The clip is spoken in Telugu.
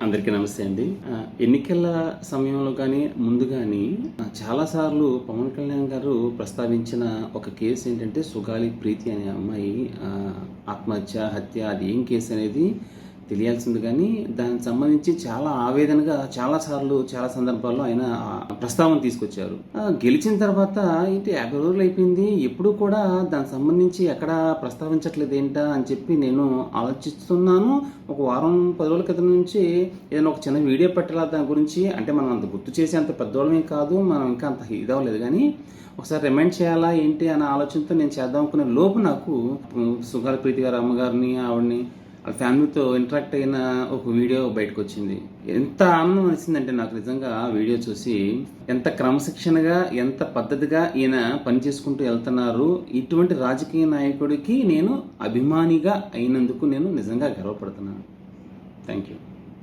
అందరికీ నమస్తే అండి. ఎన్నికల సమయంలో కానీ ముందు కానీ చాలాసార్లు పవన్ కళ్యాణ్ గారు ప్రస్తావించిన ఒక కేసు ఏంటంటే సుగాలి ప్రీతి అనే అమ్మాయి హత్య అది ఏం కేసు అనేది తెలియాల్సింది. కానీ దానికి సంబంధించి చాలా ఆవేదనగా చాలా సందర్భాల్లో ఆయన ప్రస్తావన తీసుకొచ్చారు. గెలిచిన తర్వాత ఏంటి 50 రోజులు అయిపోయింది, ఎప్పుడు కూడా దానికి సంబంధించి ఎక్కడ ప్రస్తావించట్లేదు ఏంటా అని చెప్పి నేను ఆలోచిస్తున్నాను. ఒక వారం 10 రోజుల క్రితం నుంచి ఏదైనా ఒక చిన్న వీడియో పెట్టాలా దాని గురించి, అంటే మనం అంత గుర్తు చేసి అంత పెద్దవాళ్ళమే కాదు, మనం ఇంకా అంత ఇదవ్వలేదు, కానీ ఒకసారి రిమైండ్ చేయాలా ఏంటి అనే ఆలోచనతో నేను చేద్దాం అనుకునే లోపు నాకు సుగాలి ప్రీతి గారు అమ్మగారిని ఆవిడని వాళ్ళ ఫ్యామిలీతో ఇంటరాక్ట్ అయిన ఒక వీడియో బయటకు వచ్చింది. ఎంత ఆనందం అనిసిందంటే నాకు నిజంగా ఆ వీడియో చూసి, ఎంత క్రమశిక్షణగా ఎంత పద్ధతిగా ఈయన పని చేసుకుంటూ వెళ్తున్నారు. ఇటువంటి రాజకీయ నాయకుడికి నేను అభిమానిగా అయినందుకు నేను నిజంగా గర్వపడుతున్నాను. Thank you.